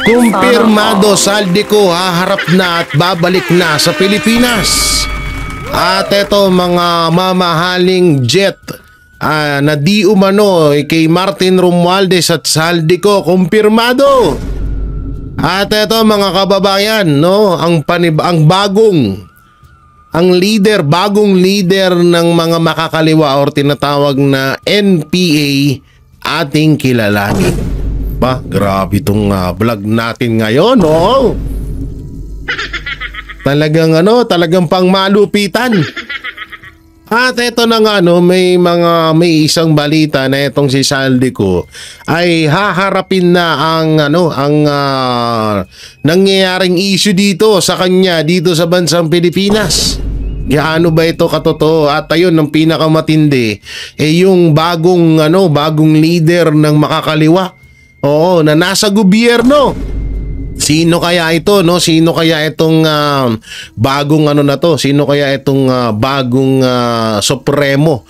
Kumpirmado, Saldico haharap na at babalik na sa Pilipinas. At eto mga mamahaling jet na di umano kay Martin Romualdez at Saldico, kumpirmado. At eto mga kababayan, no, ang bagong leader ng mga makakaliwa or tinatawag na NPA ating kilalanin. Ba, grabe itong vlog natin ngayon, no? Talagang pangmalupitan. At eto na nga, no, may isang balita na itong si Saldico ay haharapin na ang nangyayaring issue dito sa kanya dito sa bansang Pilipinas. Gaano ba ito katotoo? At ayun, ang pinakamatindi yung bagong leader ng makakaliwa. Oo, na nasa gobyerno. Sino kaya ito, no? Sino kaya itong bagong Sino kaya itong bagong supremo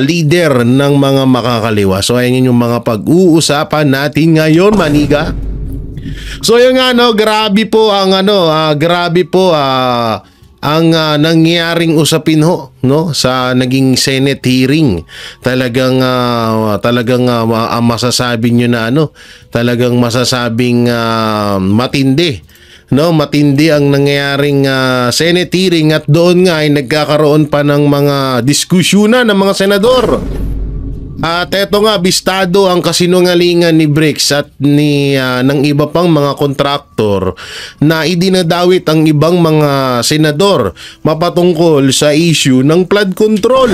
leader ng mga makakaliwa? So ayun yung mga pag-uusapan natin ngayon, maniga. So yun nga, no, grabe po ang nangyaring usapin ho, no, sa naging Senate hearing. Talagang masasabi nyo na talagang masasabing matindi, no, matindi ang nangyaring Senate hearing. At doon nga ay nagkakaroon pa ng mga diskusyonan ng mga senador. At eto nga, bistado ang kasinungalingan ni Bricks at ng iba pang mga kontraktor na idinadawit ang ibang mga senador mapatungkol sa issue ng flood control.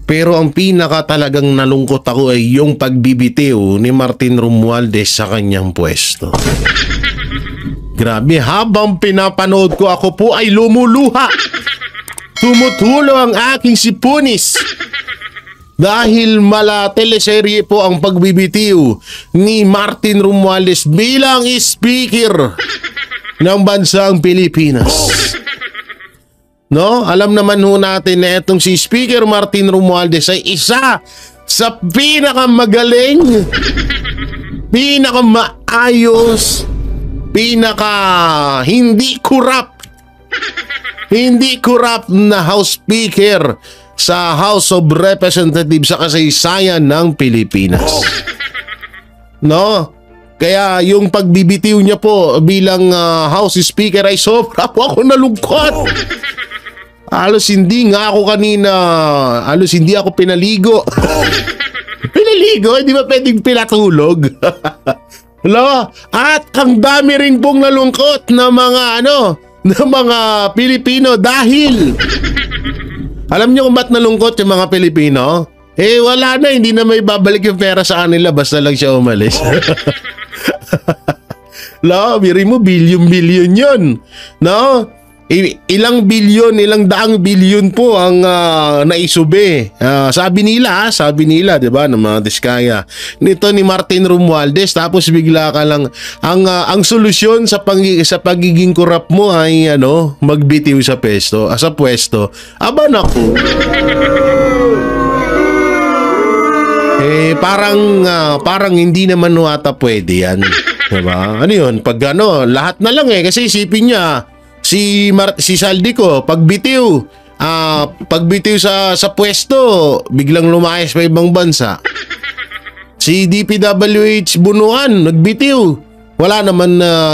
Pero ang pinaka talagang nalungkot ako ay yung pagbibitiw ni Martin Romualdez sa kanyang pwesto. Grabe, habang pinapanood ko, ako po ay lumuluha. Tumutulo ang aking sipunis. Dahil mala teleserye po ang pagbibitiw ni Martin Romualdez bilang speaker ng bansang Pilipinas. No, alam naman ho natin na itong si Speaker Martin Romualdez ay isa sa pinakamagaling, pinakamaayos, hindi corrupt na House Speaker sa House of Representatives sa kasaysayan ng Pilipinas. No? Kaya yung pagbibitiw niya po bilang House Speaker ay sobra po ako nalungkot. Halos hindi ako pinaligo. Pinaligo? Hindi ba pwedeng pinatulog? No? At ang dami rin pong nalungkot na mga Pilipino dahil alam niyo kung ba't nalungkot yung mga Pilipino? Wala na, hindi na may babalik yung pera sa kanila basta lang siya umalis. No, biri mo, bilyon-bilyon yun. No? Ilang daang bilyon po ang naisube. Sabi nila, 'di ba, ng mga diskaya nito ni Martin Romualdez, tapos bigla ka lang ang solusyon sa pagiging corrupt mo ay magbitiw sa pwesto. Aba naku. Parang hindi naman ata pwede yan. 'Di ba? Ano 'yun? Pag lahat na lang kasi isipin niya si Saldico pagbitiw sa pwesto, biglang lumayas pa ibang bansa. Si DPWH Bunuan nagbitiw,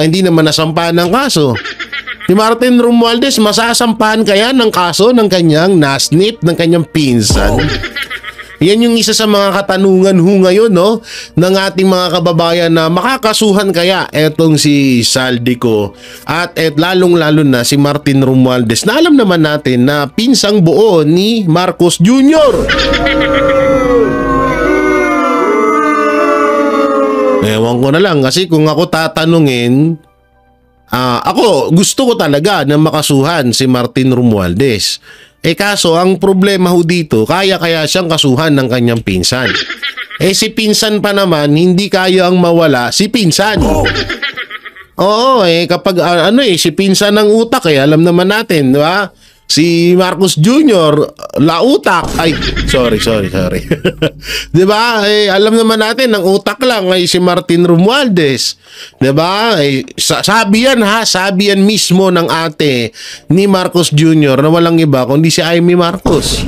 hindi naman nasampahan ng kaso. Si Martin Romualdez, masasampahan kaya ng kaso ng kanyang nasnip ng kanyang pinsan? Yan yung isa sa mga katanungan ngayon, no, ng ating mga kababayan, na makakasuhan kaya etong si Saldico at lalong-lalo na si Martin Romualdez na alam naman natin na pinsang buo ni Marcos Jr. Ewan ko na lang, kasi kung ako tatanungin, ako gusto ko talaga na makasuhan si Martin Romualdez. Kaso ang problema ho dito, kaya siyang kasuhan ng kanyang pinsan. Si pinsan pa naman, hindi kaya ang mawala si pinsan. Oo, kapag si pinsan ng utak, alam naman natin, di ba? Si Marcos Jr., lautak. Ay, sorry. 'Di ba? Alam naman natin, ang utak lang ay si Martin Romualdez. 'Di ba? Sabi yan mismo ng ate ni Marcos Jr. na walang iba kundi si Amy Marcos.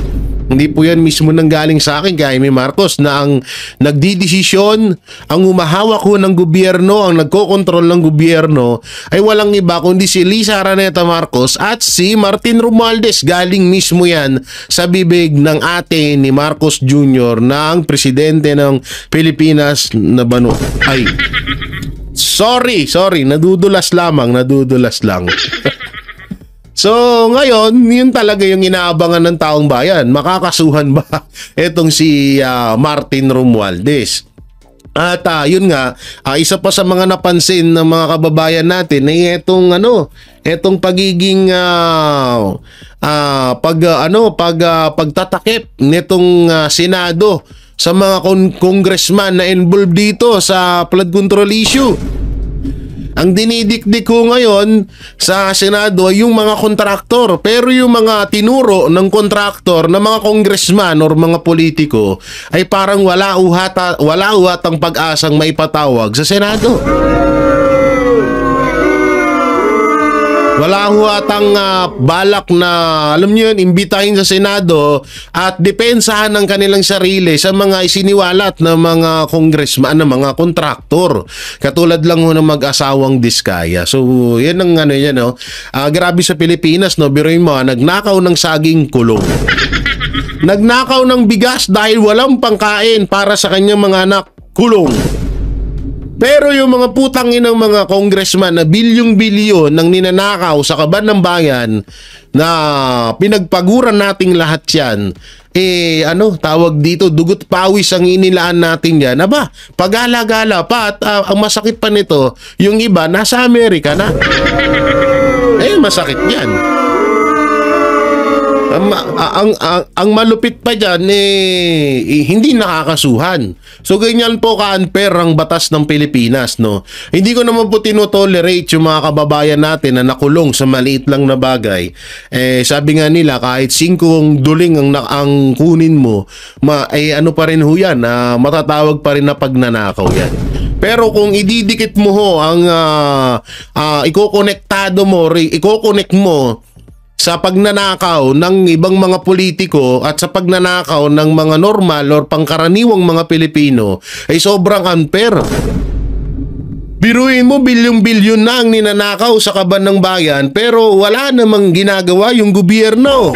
Hindi po yan mismo nanggaling sa akin kay Amy Marcos na ang nagdidesisyon, ang humahawak ho ng gobyerno, ang nagkokontrol ng gobyerno ay walang iba kundi si Lisa Araneta Marcos at si Martin Romualdez. Galing mismo yan sa bibig ng ate ni Marcos Jr. na ang presidente ng Pilipinas na bano. Ay, sorry, nadudulas lang. So, ngayon, yun talaga yung inaabangan ng taong bayan. Makakasuhan ba etong si Martin Romualdez? At yun nga, isa pa sa mga napansin ng mga kababayan natin ay etong pagiging pagtatakip nitong Senado sa mga congressman na involved dito sa flood control issue. Ang dinidikdik ko ngayon sa Senado ay yung mga kontraktor, pero yung mga tinuro ng kontraktor na mga congressman or mga politiko ay parang wala uhatang pag-asang maipatawag sa Senado. Wala huwatang balak na, alam niyo yun, imbitahin sa Senado at depensahan ng kanilang sarili sa mga isiniwalat na mga congressman, na mga kontraktor. Katulad lang ho ng mag-asawang Diskaya. So, yan ang grabe sa Pilipinas, no? Biruin mo, nagnakaw ng saging, kulong. Nagnakaw ng bigas dahil walang pangkain para sa kanyang mga anak, kulong. Pero yung mga putang inang mga congressman na bilyong-bilyon ng ninanakaw sa kaban ng bayan na pinagpaguran nating lahat yan, tawag dito, dugot pawis ang inilaan natin yan. Aba, pagala-gala pa at ang masakit pa nito, yung iba nasa Amerika na. Masakit yan. Ang malupit pa dyan, hindi nakakasuhan. So, ganyan po ka-unfair ang batas ng Pilipinas, no? Hindi ko naman po tinotolerate yung mga kababayan natin na nakulong sa maliit lang na bagay. Sabi nga nila, kahit 5 duling ang kunin mo, ano pa rin ho yan, matatawag pa rin na pagnanakaw yan. Pero kung ididikit mo ho ang iko-connect mo sa pagnanakaw ng ibang mga politiko at sa pagnanakaw ng mga normal or pangkaraniwang mga Pilipino ay sobrang unfair. Biruin mo, bilyong-bilyon na ang ninanakaw sa kaban ng bayan pero wala namang ginagawa yung gobyerno.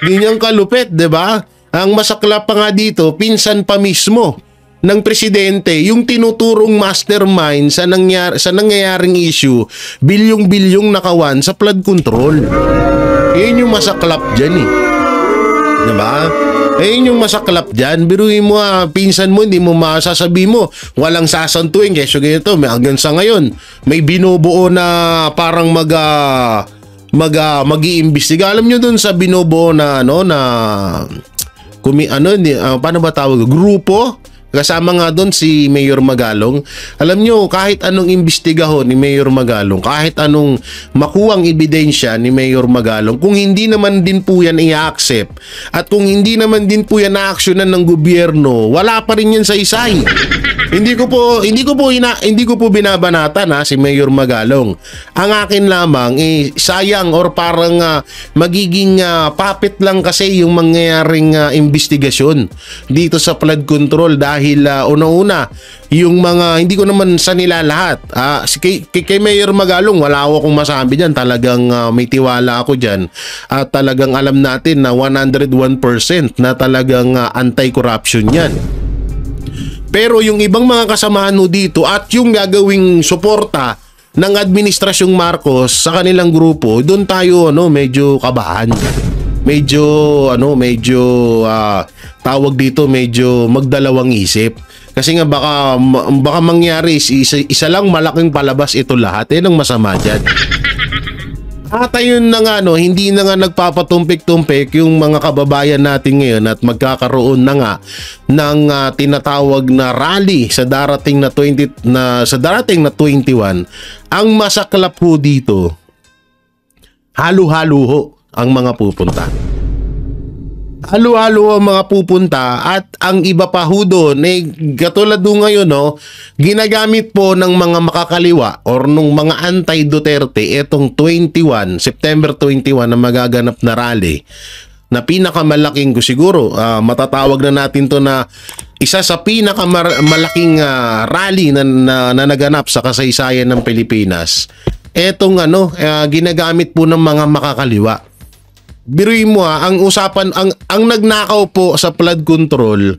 Ganyang kalupit, 'di ba? Ang masaklap pa nga dito, pinsan pa mismo ng presidente yung tinuturong mastermind sa nangyayaring issue, bilyong-bilyong nakawan sa flood control. Yun yung masaklap dyan diba? Yun yung masaklap dyan. Biruin mo pinsan mo, hindi mo masasabi mo walang sasantuin kasi ganito, hanggang sa ngayon may binubuo na parang mag-iimbestiga. Alam nyo dun sa binubuo na paano ba tawag? Grupo? Kasama nga doon si Mayor Magalong. Alam nyo, kahit anong imbestigahon ni Mayor Magalong, kahit anong makuwang ebidensya ni Mayor Magalong, kung hindi naman din po yan i-accept at kung hindi naman din po yan na-actionan ng gobyerno, wala pa rin yan sa isay. Hindi ko po binabanatan si Mayor Magalong. Ang akin lamang sayang or parang magiging puppet lang kasi yung mangyayaring investigasyon dito sa flood control dahil una-una yung mga hindi ko naman sa nila lahat. Kay Mayor Magalong wala akong masabi diyan. Talagang may tiwala ako diyan. At talagang alam natin na 101% na talagang anti-corruption 'yan. Pero yung ibang mga kasamahan mo dito at yung gagawing suporta ng Administrasyong Marcos sa kanilang grupo, doon tayo medyo kabahan. Medyo tawag dito, medyo magdalawang isip. Kasi nga baka mangyari isa lang malaking palabas ito lahat. Ang masama diyan. At ayun na nga hindi na nga nagpapatumpik-tumpik yung mga kababayan natin ngayon at magkakaroon na nga ng tinatawag na rally sa darating na 21. Ang masaklap ho dito, halo-halo ho. ang mga pupunta. Halo-halo ang mga pupunta at ang iba pa ho doon, katulad doon ngayon, no, ginagamit po ng mga makakaliwa or nung mga anti-Duterte itong September 21 na magaganap na rally na pinakamalaking ko siguro, matatawag na natin to na isa sa pinakamalaking rally na naganap sa kasaysayan ng Pilipinas. Etong ginagamit po ng mga makakaliwa. Biruin mo ang usapan, ang nagnakaw po sa flood control,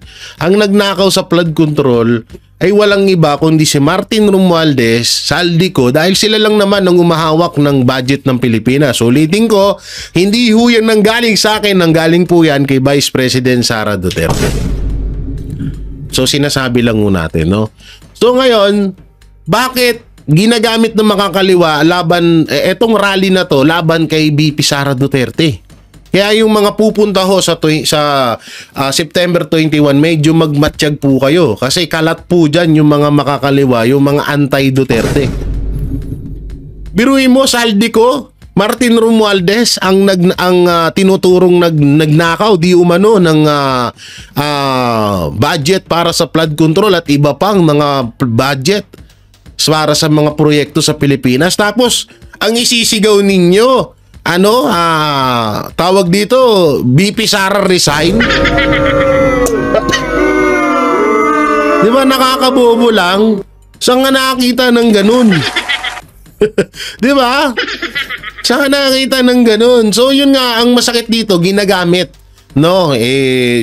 ay walang iba kundi si Martin Romualdez, Saldico, dahil sila lang naman ang umahawak ng budget ng Pilipinas. Ulitin ko, hindi ho yan nanggaling sa akin, nanggaling po yan kay Vice President Sara Duterte. So sinasabi lang ho natin, no? So ngayon, bakit ginagamit ng makakaliwa laban, etong rally na to, laban kay VP Sara Duterte? Kaya yung mga pupunta ho sa September 21, medyo magmatsyag po kayo. Kasi kalat po dyan yung mga makakaliwa, yung mga anti-Duterte. Biruin mo, Saldico, Martin Romualdez ang tinuturong nagnakaw di umano ng budget para sa flood control at iba pang mga budget para sa mga proyekto sa Pilipinas. Tapos ang isisigaw ninyo, tawag dito, VP Sara resign. Di ba nakakabobo lang? Saan nga nakakita ng ganun? Di ba? Saan nakakita ng ganun? So yun nga ang masakit dito, ginagamit. No,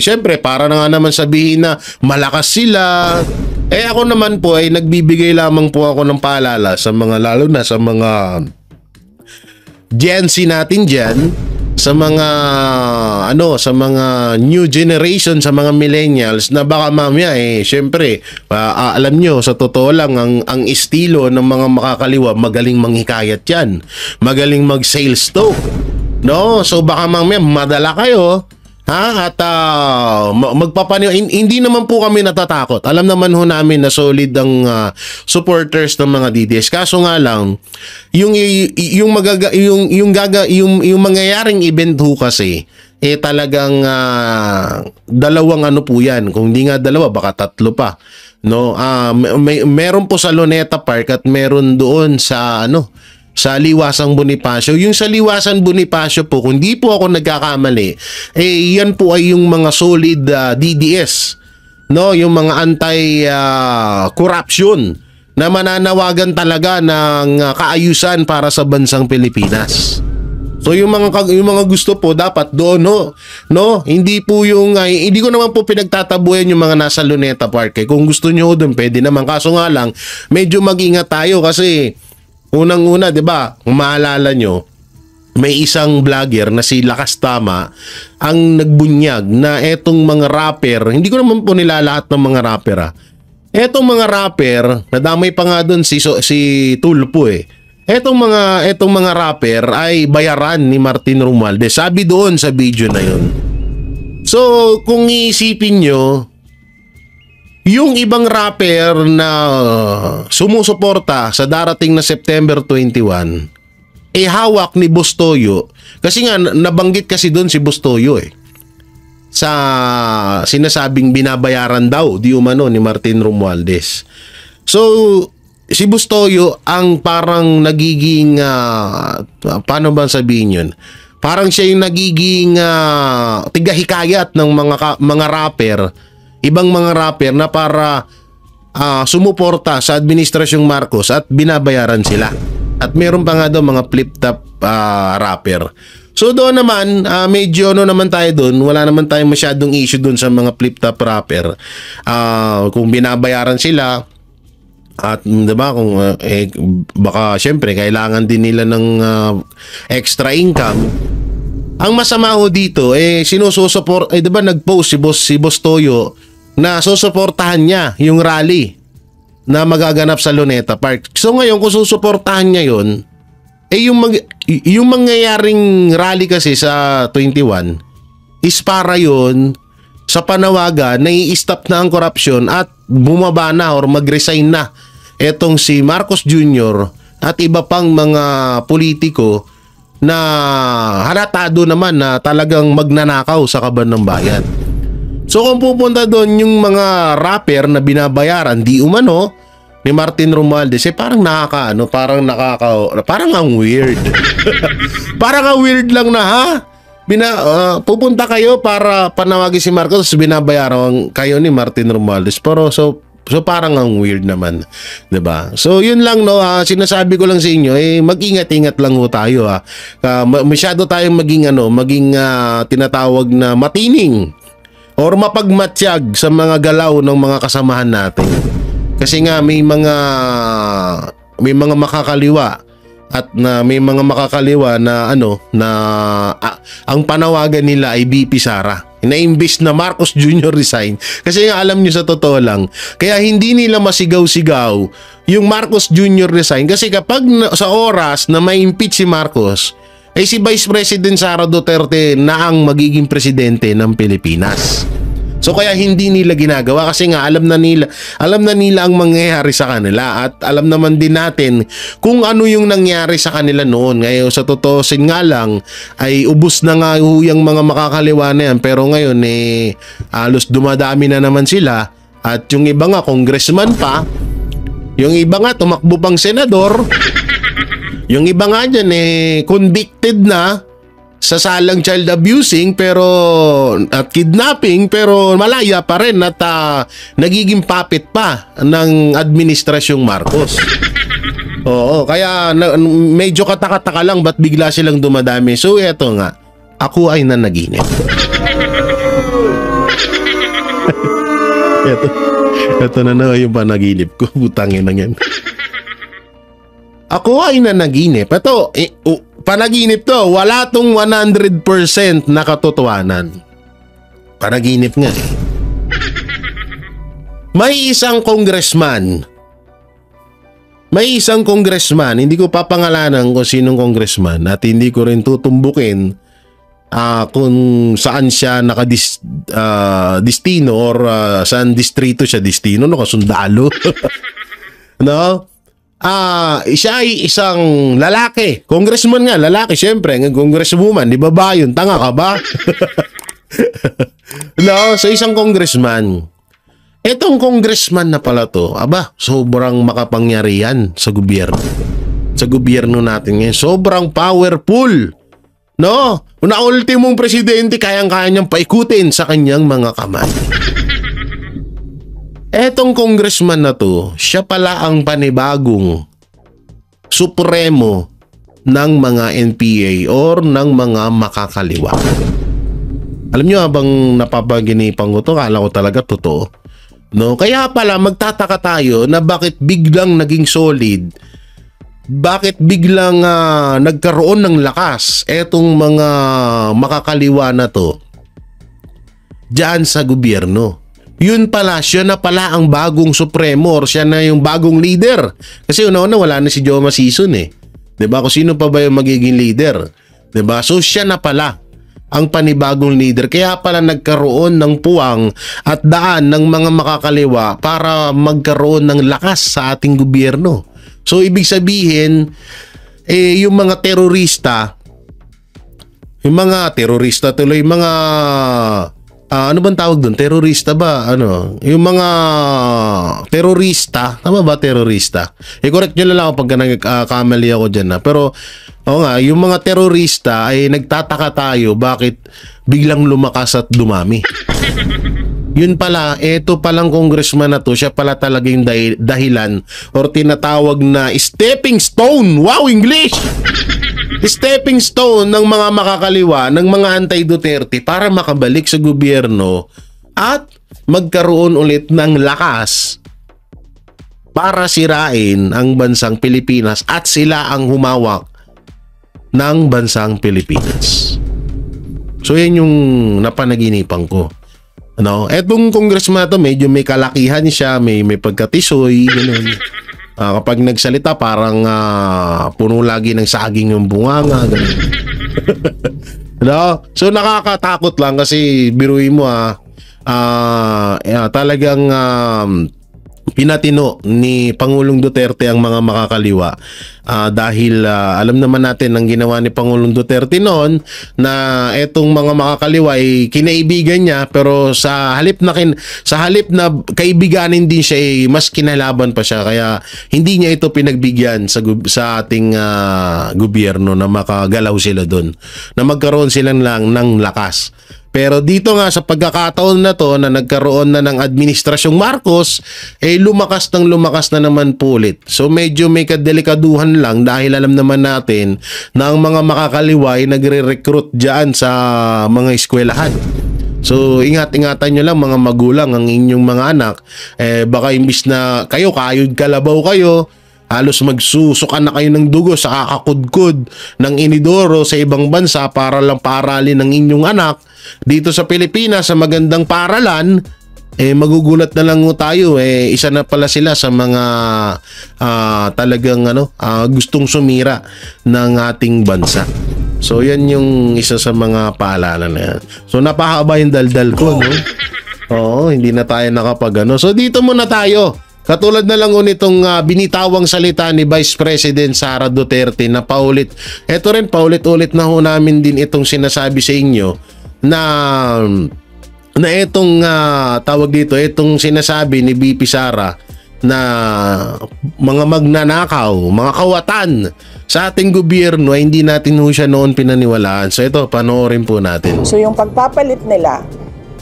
syempre para na nga naman sabihin na malakas sila. Ako naman po ay nagbibigay lamang po ako ng paalala sa mga, lalo na sa mga Gen Z natin dyan, sa mga sa mga new generation, sa mga millennials na baka mamaya syempre alam nyo, sa totoo lang ang estilo ng mga makakaliwa, magaling manghikayat yan, magaling mag sales talk, no? So baka mamaya madala kayo, at hindi naman po kami natatakot. Alam naman ho namin na solid ang supporters ng mga DDS. Kaso nga lang, yung mangyayaring event ho kasi, talagang dalawang po yan. Kung di nga dalawa, baka tatlo pa. No, meron po sa Luneta Park at meron doon sa sa Liwasang Bonifacio. Yung sa Liwasang Bonifacio po, kung di po ako nagkakamali, yan po ay yung mga solid DDS, no? Yung mga anti-corruption na mananawagan talaga ng kaayusan para sa bansang Pilipinas. So yung mga gusto po dapat doon, no? Hindi po hindi ko naman po pinagtatabuyan yung mga nasa Luneta Park. Kung gusto niyo doon, pwede naman. Kaso nga lang, medyo mag-ingat tayo kasi unang-una, 'di ba? Kung maalala nyo, may isang vlogger na si Lakas Tama ang nagbunyag na etong mga rapper, hindi ko naman po nilalahat ng mga rapper. Etong mga rapper, nadamay pa nga doon si Tulpo Etong mga rapper ay bayaran ni Martin Romualdez. Sabi doon sa video na 'yon. So, kung iisipin nyo, yung ibang rapper na sumusuporta sa darating na September 21, hawak ni Boss Toyo. Kasi nga, nabanggit kasi doon si Boss Toyo sa sinasabing binabayaran daw, di umano, ni Martin Romualdez. So, si Boss Toyo ang parang nagiging, paano ba sabihin yun? Parang siya yung nagiging tigahikayat ng mga rapper, ibang mga rapper na para sumuporta sa Administrasyong Marcos at binabayaran sila. At meron pa nga daw mga flip-top rapper. So doon naman, medyo naman tayo doon, wala naman tayong masyadong issue doon sa mga flip-top rapper. Kung binabayaran sila, at diba, kung baka syempre kailangan din nila ng extra income. Ang masama ho dito, sinususupport, diba nag-post si Boss Toyo na susuportahan niya yung rally na magaganap sa Luneta Park. So ngayon, kung susuportahan niya yun, yung mangyayaring rally kasi sa 21 is para yun sa panawagan na i-stop na ang korupsyon at bumaba na or mag-resign na etong si Marcos Jr. at iba pang mga politiko na halatado naman na talagang magnanakaw sa kaban ng bayan. So kung pupunta doon yung mga rapper na binabayaran di umano ni Martin Romualdez, parang parang ang weird. Parang ang weird lang na pupunta kayo para panawagin si Marcos, binabayaran kayo ni Martin Romualdez. Pero so parang ang weird naman, 'di ba? So yun lang sinasabi ko lang sa inyo, mag-ingat-ingat lang ho tayo masyado tayong maging tinatawag na matining or mapagmatsyag sa mga galaw ng mga kasamahan natin. Kasi nga may mga makakaliwa at may mga makakaliwa na ang panawagan nila ay BP Sara. Na-imbis na Marcos Jr. resign. Kasi nga alam nyo sa totoo lang, kaya hindi nila masigaw-sigaw yung Marcos Jr. resign. Kasi kapag sa oras na ma-impeach si Marcos, si Vice President Sara Duterte na ang magiging presidente ng Pilipinas. So kaya hindi nila ginagawa kasi nga alam na nila ang mangyayari sa kanila at alam naman din natin kung ano yung nangyari sa kanila noon. Ngayon sa totoosin nga lang ay ubos na nga yung mga makakaliwa na yan, pero ngayon halos dumadami na naman sila at yung iba nga congressman pa, yung iba nga tumakbo pang senador, yung iba nga dyan convicted na sa salang child abusing at kidnapping, pero malaya pa rin at nagiging puppet pa ng administrasyong Marcos. Oo, kaya medyo katakataka lang ba't bigla silang dumadami. So eto nga, ako ay nanaginip. Ito na yung panaginip ko. Butangin na yan. Ako ay nanaginip. Ito, panaginip to. Wala tong 100% na katotohanan. Panaginip nga May isang congressman. Hindi ko papangalanan kung sinong congressman at hindi ko rin tutumbukin kung saan siya nakadistino or saan distrito siya distino, kasundalo. No? Siya ay isang lalaki. Congressman nga, lalaki syempre. Congresswoman, di ba ba yun? Tanga ka ba? No, so isang congressman. Etong congressman na pala to, sobrang makapangyarihan sa gobyerno. Sa gobyerno natin ngayon. Sobrang powerful. No? Na ultimong presidente, kayang-kaya niyang paikutin sa kanyang mga kamay. Etong congressman na to, siya pala ang panibagong supremo ng mga NPA or ng mga makakaliwa. Alam nyo, habang napapaginipan ko to, kala ko talaga totoo. No? Kaya pala magtataka tayo na bakit biglang naging solid, bakit biglang nagkaroon ng lakas etong mga makakaliwa na to diyan sa gobyerno. Yun pala, siya na pala ang bagong supremo or siya na yung bagong leader. Kasi una-una wala na si Joma Sison Diba? Kung sino pa ba yung magiging leader? Diba? So siya na pala ang panibagong leader. Kaya pala nagkaroon ng puwang at daan ng mga makakaliwa para magkaroon ng lakas sa ating gobyerno. So ibig sabihin, yung mga terorista, ano bang tawag doon? Terorista ba? Yung mga terorista, tama ba terorista? Correct nyo lang ako pag nagkamali ako dyan Pero, yung mga terorista ay nagtataka tayo bakit biglang lumakas at dumami. Yun pala, eto palang congressman na to, siya pala talagang dahilan or tinatawag na stepping stone. Wow, English! Stepping stone ng mga makakaliwa, ng mga anti-Duterte para makabalik sa gobyerno at magkaroon ulit ng lakas para sirain ang bansang Pilipinas at sila ang humawak ng bansang Pilipinas. So yan yung napanaginipan ko. Etong congressman to, medyo may kalakihan siya, may pagkatisoy, gano'n. Kapag nagsalita parang puno lagi ng saging yung bunganga, gano'n. So nakakatakot lang kasi biruin mo talagang pinatino ni Pangulong Duterte ang mga makakaliwa dahil alam naman natin ang ginawa ni Pangulong Duterte noon na etong mga makakaliwa ay kinaibigan niya, pero sa halip na kaibiganin din siya mas kinalaban pa siya, kaya hindi niya ito pinagbigyan sa ating gobyerno na makagalaw sila doon, na magkaroon sila lang ng lakas. Pero dito nga sa pagkakataon na to na nagkaroon na ng administrasyong Marcos, lumakas na naman po ulit. So medyo may kadelikaduhan lang dahil alam naman natin na ang mga makakaliwa ay nagre-recruit dyan sa mga eskwelahan. So ingat-ingatan nyo lang mga magulang ang inyong mga anak. Baka imbis na kayo kayod kalabaw kayo, halos magsusukan na kayo ng dugo sa kakakudkod ng inidoro sa ibang bansa para lang paaralin ng inyong anak. Dito sa Pilipinas, sa magandang paaralan, magugulat na lang tayo. Isa na pala sila sa mga talagang gustong sumira ng ating bansa. So yan yung isa sa mga paalala na yan. So napahaba yung daldal ko, no? Oo, hindi na tayo So dito muna tayo. Katulad na lang nitong binitawang salita ni Vice President Sara Duterte na paulit. Ito rin, paulit-ulit na ho namin din itong sinasabi sa inyo na itong tawag dito, itong sinasabi ni BP Sara na mga magnanakaw, mga kawatan sa ating gobyerno ay hindi natin ho siya noon pinaniwalaan. So ito, panoorin po natin. So yung pagpapalit nila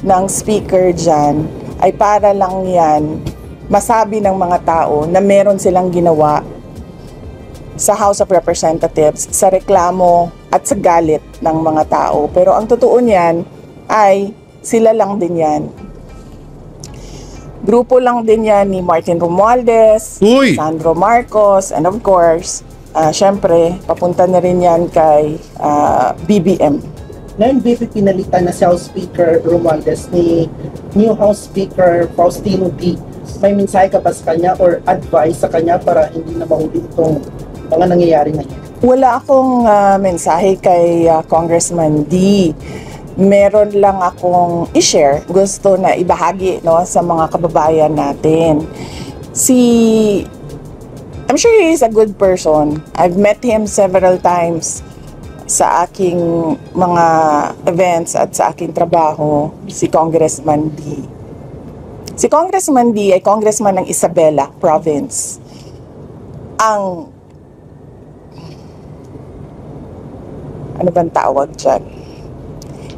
ng speaker dyan ay para lang yan masabi ng mga tao na meron silang ginawa sa House of Representatives sa reklamo at sa galit ng mga tao. Pero ang totoo niyan ay sila lang din yan. Grupo lang din yan ni Martin Romualdez, Sandro Marcos, and of course, syempre, papunta na rin yan kay BBM. Ngayon, BP, pinalitan na si House Speaker Romualdez ni new House Speaker Faustino D. May mensahe ka ba sa kanya or advice sa kanya para hindi na mahuli itong mga nangyayari ngayon? Wala akong mensahe kay Congressman D. Meron lang akong i-share, gusto na ibahagi sa mga kababayan natin. I'm sure he is a good person. I've met him several times sa aking mga events at sa aking trabaho, si Congressman D. Si Congressman D ay congressman ng Isabela Province. Ano bang tawag dyan?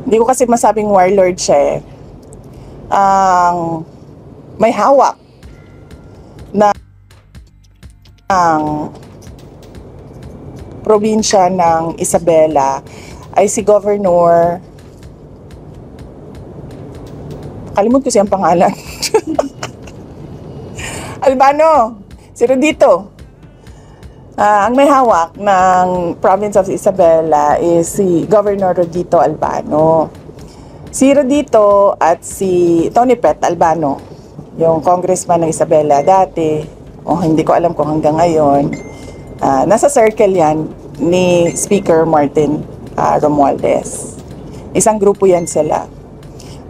Hindi ko kasi masabing warlord siya may hawak na ang probinsya ng Isabela ay si Governor, kalimut ko siyang pangalan. Albano, si Rodito. Ang may hawak ng province of Isabela is si Governor Rodito Albano. Si Rodito at si Tony Pet Albano, yung congressman ng Isabela dati, hindi ko alam kung hanggang ngayon, nasa circle yan ni Speaker Martin Romualdez. Isang grupo yan sila.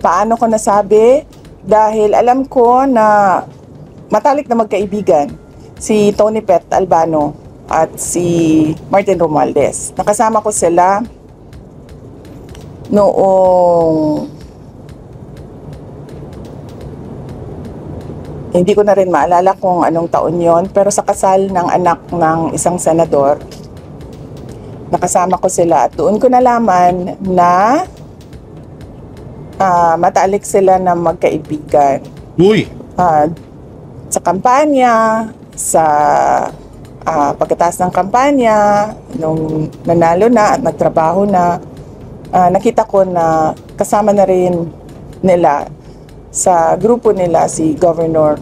Paano ko nasabi? Dahil alam ko na matalik na magkaibigan si Tony Pet Albano at si Martin Romualdez. Nakasama ko sila noong hindi ko na rin maalala kung anong taon yon, pero sa kasal ng anak ng isang senador, nakasama ko sila at doon ko nalaman na matalik sila na magkaibigan. Sa kampanya, sa pagkatapos ng kampanya, nung nanalo na at nagtrabaho na, nakita ko na kasama na rin nila sa grupo nila si Governor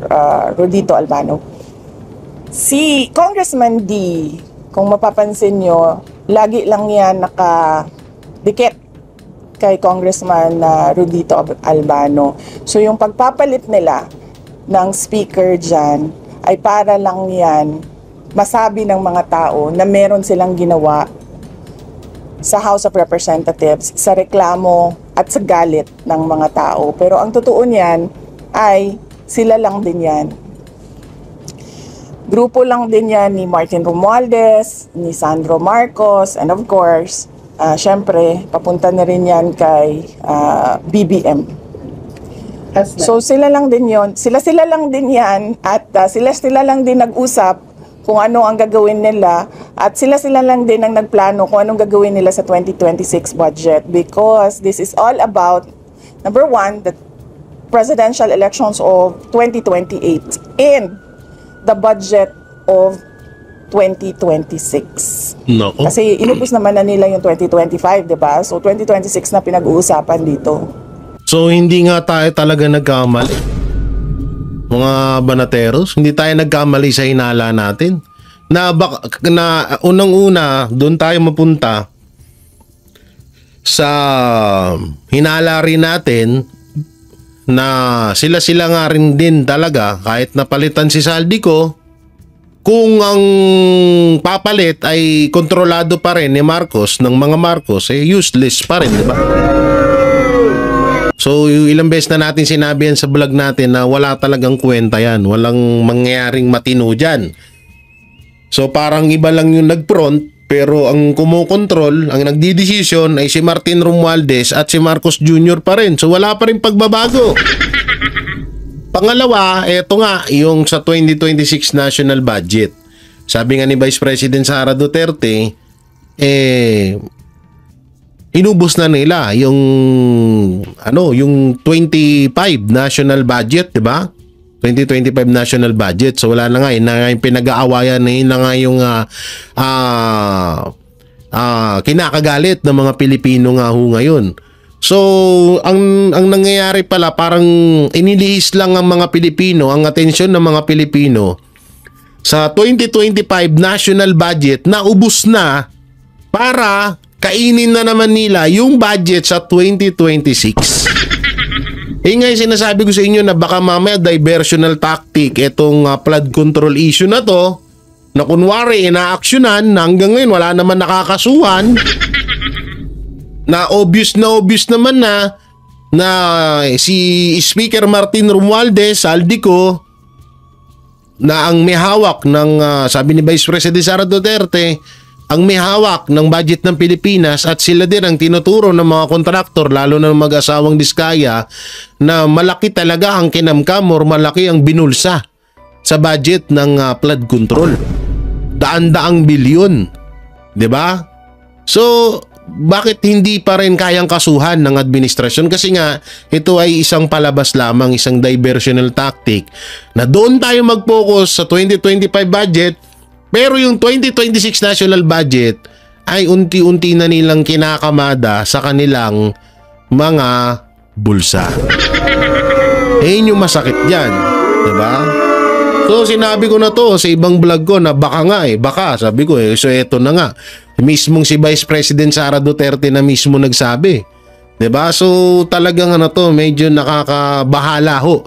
Rodito Albano. Si Congressman D, kung mapapansin nyo, lagi lang yan nakadikit kay Congressman Rodito Albano. So yung pagpapalit nila ng speaker dyan ay para lang yan masabi ng mga tao na meron silang ginawa sa House of Representatives sa reklamo at sa galit ng mga tao. Pero ang totoo niyan ay sila lang din yan. grupo lang din yan ni Martin Romualdez, ni Sandro Marcos, and of course, syempre, papunta na rin yan kay BBM. So sila lang din yon, sila lang din yan, at sila lang din nag-usap kung ano ang gagawin nila, at sila lang din ang nagplano kung anong gagawin nila sa 2026 budget, because this is all about, number one, the presidential elections of 2028 and the budget of 2026. No. Kasi inubos naman na nila yung 2025, di ba? So 2026 na pinag-uusapan dito. So hindi nga tayo talaga nagkamali. Mga banateros, hindi tayo nagkamali sa hinala natin. Na unang-una, doon tayo mapunta sa hinala rin natin na sila nga rin din talaga, kahit napalitan si Saldico, kung ang papalit ay kontrolado pa rin ni Marcos, ng mga Marcos, useless pa rin, di ba? So, ilang beses na natin sinabi yan sa vlog natin na wala talagang kwenta yan. Walang mangyayaring matino dyan. So, parang iba lang yung nag-front, pero ang kumukontrol, ang nagdidesisyon ay si Martin Romualdez at si Marcos Jr. pa rin. So, wala pa rin pagbabago. Pangalawa, eto nga, yung sa 2026 national budget. Sabi nga ni Vice President Sara Duterte, inubos na nila yung yung 25 national budget, 'di ba? 2025 national budget. So wala na nga, yun na nga yung pinag-aawayan, yun na nga yung kinakagalit ng mga Pilipino nga ho ngayon. So ang nangyayari pala, parang inilihis lang ang mga Pilipino, ang atensyon ng mga Pilipino sa 2025 national budget na ubos na para kainin na naman nila yung budget sa 2026. Nga yung sinasabi ko sa inyo na baka mamaya diversional tactic itong flood control issue na to, na kunwari ina-actionan na hanggang ngayon wala naman nakakasuhan, na obvious naman na si Speaker Martin Romualdez, Saldico, na ang may hawak ng sabi ni Vice President Sara Duterte, ang may hawak ng budget ng Pilipinas, at sila din ang tinuturo ng mga kontraktor, lalo na ng mag-asawang Diskaya, na malaki talaga ang kinamkam or malaki ang binulsa sa budget ng flood control. Daan-daang bilyon. 'Di ba? So, bakit hindi pa rin kayang kasuhan ng administrasyon? Kasi nga, ito ay isang palabas lamang, isang diversional tactic, na doon tayo mag-focus sa 2025 budget. Pero yung 2026 national budget ay unti-unti na nilang kinakamada sa kanilang mga bulsa. Yun yung masakit dyan. Diba? So sinabi ko na to sa ibang vlog ko na baka sabi ko so eto na nga. Mismong si Vice President Sara Duterte na mismo nagsabi. Diba? So talagang medyo nakakabahala ho.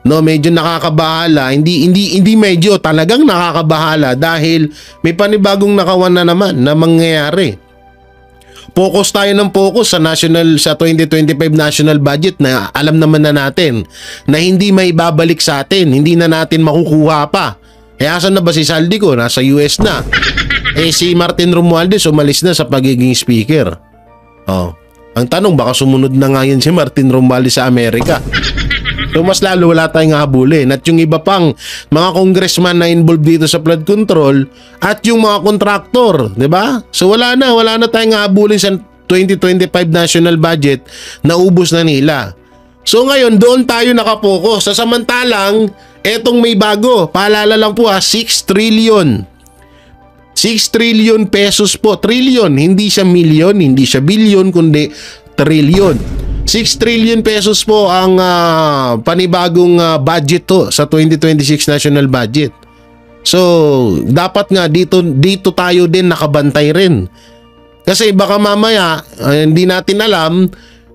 No, medyo nakakabahala, hindi medyo, talagang nakakabahala dahil may panibagong nakawan na naman na mangyayari. Focus tayo ng focus sa 2025 national budget na alam naman na natin na hindi may babalik sa atin, hindi na natin makukuha pa. Asan na ba si Saldico? Nasa US na. Si Martin Romualdez umalis na sa pagiging speaker. Ang tanong, baka sumunod na nga yun si Martin Romualdez sa Amerika. So mas lalo wala tayong habulin. At yung iba pang mga congressman na involved dito sa flood control at yung mga kontraktor, 'di ba? So wala na tayong habulin sa 2025 national budget, naubos na nila. So ngayon doon tayo nakapokus. Sa samantalang etong may bago, paalala lang po 6 trillion. 6 trillion pesos po. Trillion, hindi siya million, hindi siya billion, kundi trillion. 6 trillion pesos po ang panibagong budget to sa 2026 national budget. So, dapat nga dito tayo din nakabantay rin. Kasi baka mamaya, hindi natin alam,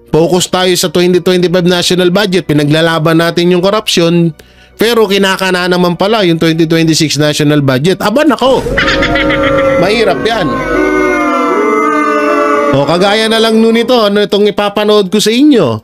focus tayo sa 2025 national budget, pinaglalaban natin yung corruption, pero kinakana naman pala yung 2026 national budget. Aba nako, mahirap yan. Kagaya na lang nun itong ipapanood ko sa inyo.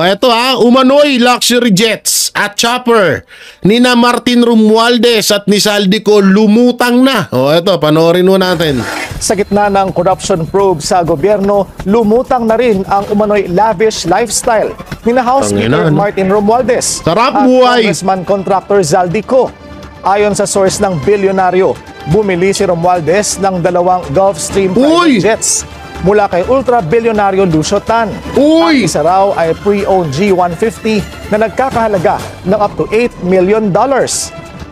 Eto umano'y luxury jets at chopper ni na Martin Romualdez at ni Saldico lumutang na. O eto, panoorin mo natin. Sa gitna ng corruption probe sa gobyerno, lumutang na rin ang umano'y lavish lifestyle ni na House Tangina, Speaker ano? Martin Romualdez Sarap at buhay. Congressman Contractor Zaldico. Ayon sa source ng bilyonaryo, bumili si Romualdez ng 2 Gulfstream Uy! private jets mula kay ultra-bilyonaryo Lucio Tan. Uy! Ang isa raw ay pre-owned G150 na nagkakahalaga ng up to $8 million.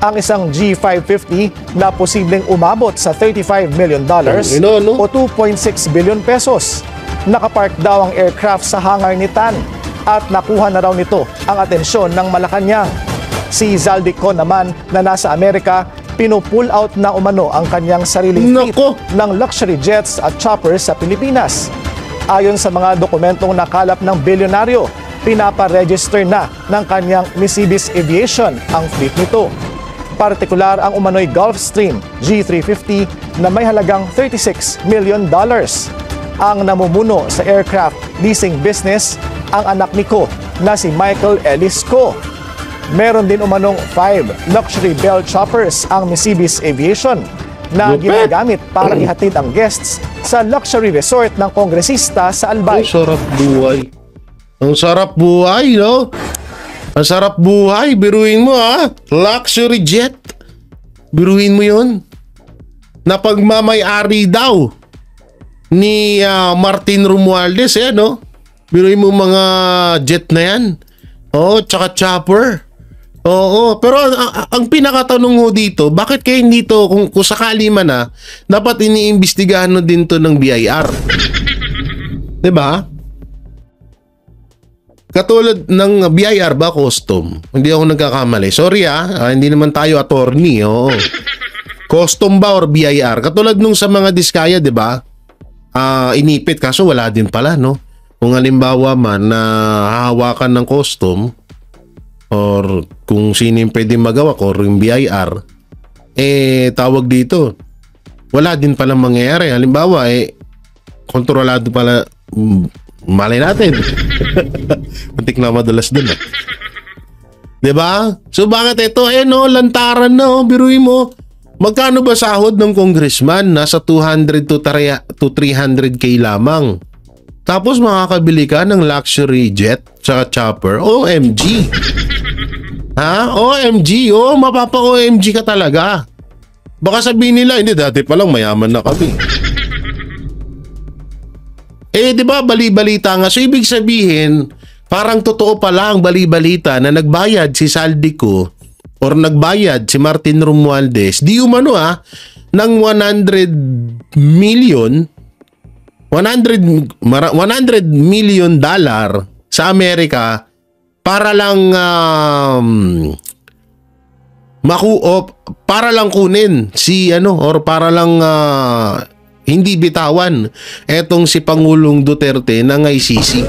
Ang isang G550 na posibleng umabot sa $35 million Tangina, no? o 2.6 billion pesos. Nakapark daw ang aircraft sa hangar ni Tan at nakuha na raw nito ang atensyon ng Malacanang. Si Zaldico naman na nasa Amerika, pinupull out na umano ang kanyang sariling fleet Nako! ng luxury jets at choppers sa Pilipinas. Ayon sa mga dokumentong nakalap ng bilyonaryo, pinapa-register na ng kanyang Misibis Aviation ang fleet nito. Partikular ang umano'y Gulfstream G350 na may halagang $36 million. Ang namumuno sa aircraft leasing business ang anak ni Ko na si Michael Ellis Ko. Meron din umanong 5 luxury Bell choppers ang Misibis Aviation na Lupit! ginagamit para ihatid ang guests sa luxury resort ng kongresista sa Ang Albay. sarap buhay. Ang sarap buhay, no? Ang sarap buhay. Biruin mo, ha? Luxury jet. Biruin mo yun. Na pagmamay-ari daw ni Martin Romualdez, no? Biruin mo mga jet na yan. Oo, tsaka chopper. Oo, pero ang pinakatanong ho dito, bakit kayo dito, kung sakali man na, dapat iniimbestigahan no din to ng BIR. Diba? Katulad ng BIR ba, custom? Hindi ako nagkakamali. Sorry hindi naman tayo attorney. Oo. Custom ba or BIR? Katulad nung sa mga diskaya, diba? Inipit, kaso wala din pala, no? Kung halimbawa man na hahawakan ng custom, or kung sino yung pwede magawa or yung BIR, tawag dito, wala din palang mangyayari. Halimbawa, kontrolado pala, malay natin. Puntik na madalas dun, diba? So bakit ito? Lantaran na, biruin mo. Magkano ba sahod ng congressman? Nasa 200 to 300k lamang. Tapos makakabili ka ng luxury jet sa chopper. OMG. Ha? OMG. Mapapa-OMG ka talaga. Baka sabihin nila, hindi, dati pa lang mayaman na kami. Di ba, bali-balita nga. So, ibig sabihin, parang totoo pala ang bali-balita na nagbayad si Saldico or nagbayad si Martin Romualdez, di umano ng 100 million dollar sa Amerika para lang para lang kunin si or para lang hindi bitawan etong si Pangulong Duterte ng ICC.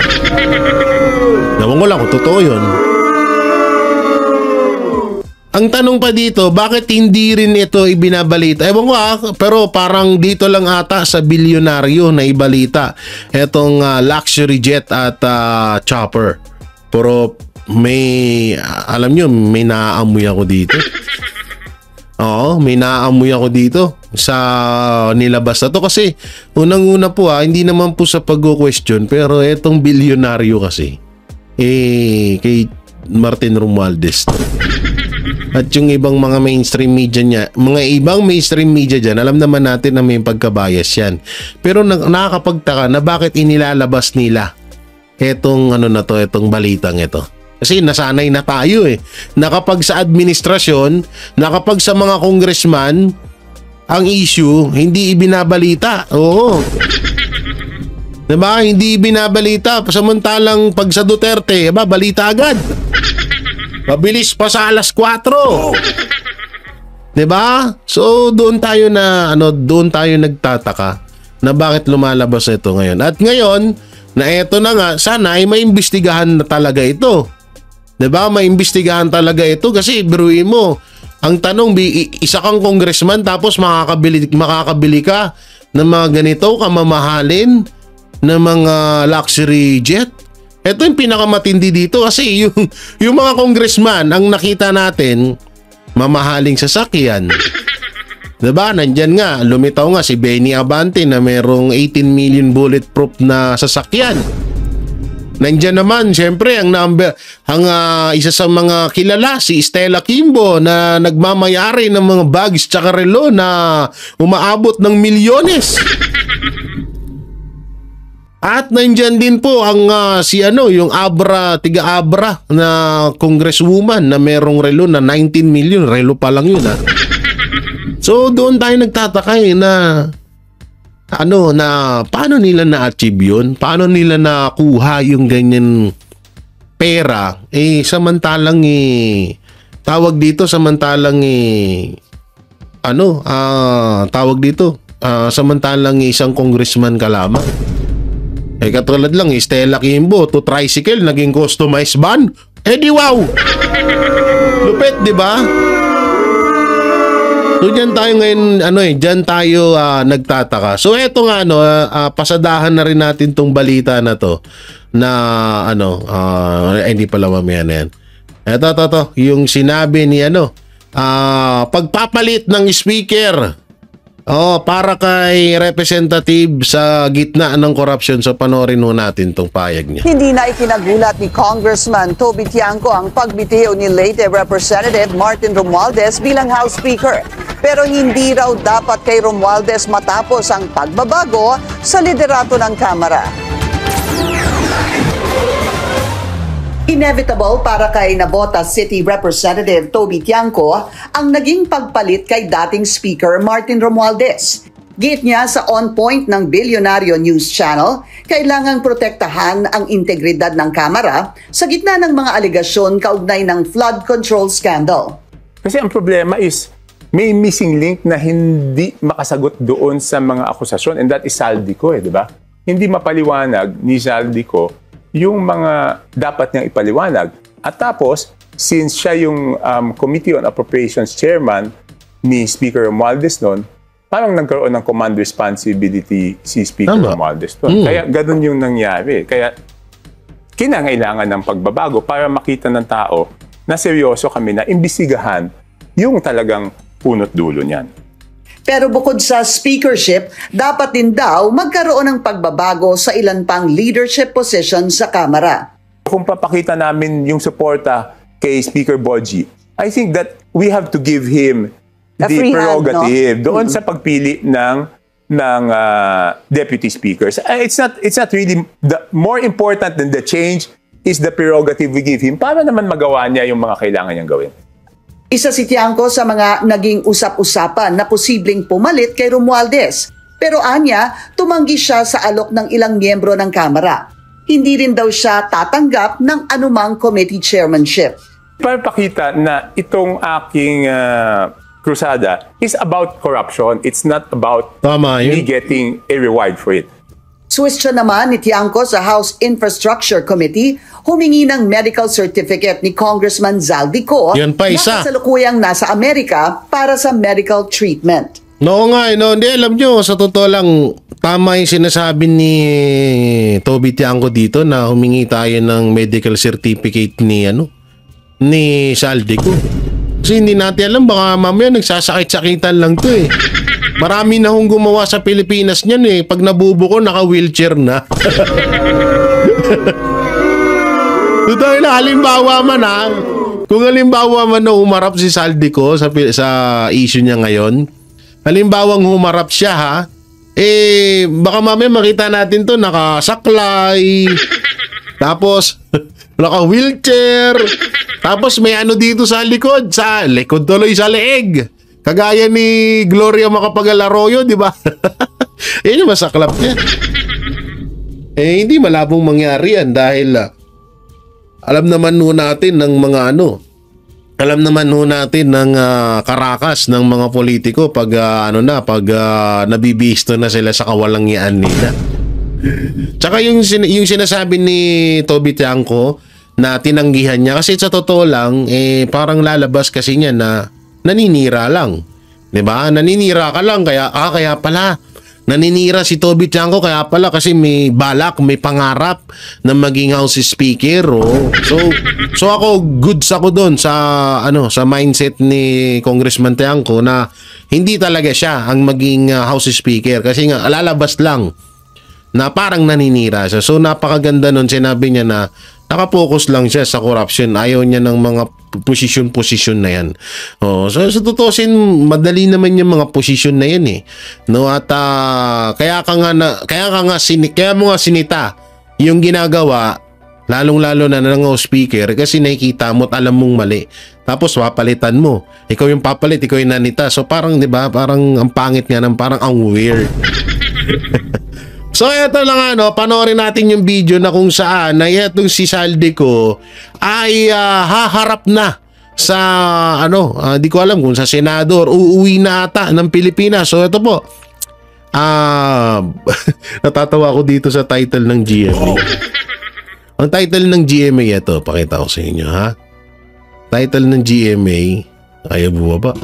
Nawan ko lang kung totoo yun. Ang tanong pa dito, bakit hindi rin ito ibinabalita? Ewan ko pero parang dito lang ata sa bilyonaryo na ibalita etong luxury jet at chopper. Pero may, alam nyo, may naaamoy ako dito. Oo, may naaamoy ako dito sa nilabas na to. Kasi unang-una po hindi naman po sa pag-question, pero etong bilyonaryo kasi, kay Martin Romualdez. At yung ibang mga mainstream media niya, mga ibang mainstream media dyan, alam naman natin na may pagkabayas yan. Pero nakakapagtaka na bakit inilalabas nila etong etong balitang ito. Kasi nasanay na tayo na kapag sa administrasyon, na kapag sa mga congressman, ang issue, hindi ibinabalita. Oo. Diba? Hindi ibinabalita. Samantalang pag sa Duterte, balita agad. Mabilis pa sa alas 4. Diba? So doon tayo nagtataka na bakit lumalabas ito ngayon. At ngayon, na eto na nga, sana ay maimbestigahan na talaga ito. Diba? Maimbestigahan talaga ito kasi biruin mo, ang tanong, isa kang congressman tapos makakabili ka ng mga ganito kamamahalin na mga luxury jet. Ito yung pinakamatindi dito kasi yung mga congressman ang nakita natin mamahaling sasakyan. Diba? Nandyan nga, lumitaw nga si Benny Abante na merong 18 million bulletproof na sasakyan. Nandyan naman, syempre, isa sa mga kilala, si Stella Kimbo na nagmamayari ng mga bags tsaka relo na umaabot ng milyones. At nandyan din po ang yung tiga Abra na congresswoman na merong relo na 19 million. Relo pa lang yun. So doon tayo nagtataka na paano nila na-achieve yun? Paano nila nakuha yung ganyan pera? Samantalang samantalang isang congressman ka lamang. Katulad lang, Stella Kimbo to tricycle, naging customized van. Di wow! Lupit, di ba? So dyan tayo ngayon, dyan tayo nagtataka. So eto nga, pasadahan na rin natin tong balita na to na hindi pala mamaya na yan. Eto, yung sinabi ni pagpapalit ng speaker para kay representative sa gitna ng korupsyon. So panoorin mo natin tong payag niya. Hindi na ikinagulat ni Congressman Toby Tiangco ang pagbitiw ni late Representative Martin Romualdez bilang House Speaker. Pero hindi raw dapat kay Romualdez matapos ang pagbabago sa liderato ng Kamara. Inevitable para kay Navotas City Representative Toby Tiangco ang naging pagpalit kay dating Speaker Martin Romualdez. Git niya sa On Point ng Bilyonaryo News Channel, kailangang protektahan ang integridad ng Kamara sa gitna ng mga aligasyon kaugnay ng flood control scandal. Kasi ang problema is may missing link na hindi makasagot doon sa mga akusasyon, and that is Saldico, di ba? Hindi mapaliwanag ni Saldico yung mga dapat niyang ipaliwanag. At tapos, since siya yung Committee on Appropriations Chairman ni Speaker Romualdez noon, parang nagkaroon ng command responsibility si Speaker Romualdez noon. Kaya ganun yung nangyari. Kaya kinangailangan ng pagbabago para makita ng tao na seryoso kami na imbisigahan yung talagang punot dulo niyan. Pero bukod sa speakership, dapat din daw magkaroon ng pagbabago sa ilan pang leadership position sa Kamara. Kung papakita namin yung suporta kay Speaker Boji, I think that we have to give him the prerogative doon sa pagpili ng deputy speakers. It's not really the more important than the change is the prerogative we give him para naman magawa niya yung mga kailangan niyang gawin. Isa si Tiangco sa mga naging usap-usapan na posibleng pumalit kay Romualdez. Pero anya, tumanggi siya sa alok ng ilang miyembro ng Kamara. Hindi rin daw siya tatanggap ng anumang committee chairmanship. Para pakita na itong aking krusada is about corruption. It's not about me getting a reward for it. Suwestyon naman ni Tiangco sa House Infrastructure Committee, humingi ng medical certificate ni Congressman Zaldico na kasalukuyang nasa Amerika para sa medical treatment. No nga, hindi alam nyo, sa totoo lang, tama yung sinasabi ni Toby Tiangco dito na humingi tayo ng medical certificate ni Zaldico. Kasi hindi natin alam, baka mamaya nagsasakit-sakitan lang to eh. Marami na hong gumawa sa Pilipinas niyan eh. Pag nabubuko, naka-wheelchair na. Totoo na, halimbawa man kung halimbawa man na umarap si Zaldico sa issue niya ngayon, halimbawang humarap siya baka mamaya makita natin to nakasaklay, tapos naka-wheelchair, tapos may dito sa likod tuloy sa leeg. Kagaya ni Gloria Macapagal-Arroyo, di ba? Yung masaklap niya. Hindi malabong mangyari yan dahil alam naman natin ng mga alam naman natin ng karakas ng mga politiko pag nabibisto na sila sa kawalangian nila. Tsaka yung sinasabi ni Toby Tiangco na tinanggihan niya, kasi sa totoo lang parang lalabas kasi niya na naninira lang. 'Di ba? Naninira ka lang kaya pala naninira si Toby Tiangco kaya pala kasi may balak, may pangarap na maging House Speaker. Oh. So ako goods ako doon sa sa mindset ni Congressman Tiangco na hindi talaga siya ang maging House Speaker kasi nga lalabas lang na parang naninira siya. So napakaganda nun, sinabi niya na nakapokus lang siya sa corruption. Ayaw niya ng mga posisyon na yan. Oh, so sa tutusin, madali naman yung mga posisyon na yan eh. No, at kaya mo nga sinita yung ginagawa, lalong-lalo na ng speaker kasi nakikita mo at alam mong mali. Tapos papalitan mo. Ikaw yung papalit, ikaw yung nanita. So parang 'di ba, parang ang pangit nga ng parang ang weird. So eto lang panoorin natin yung video na kung saan na itong si Saldico ay haharap na sa di ko alam kung sa Senado or uuwi na ata ng Pilipinas. So ito po, natatawa ako dito sa title ng GMA. Ang title ng GMA ito, pakita ko sa inyo ha. Title ng GMA, ayaw bumaba.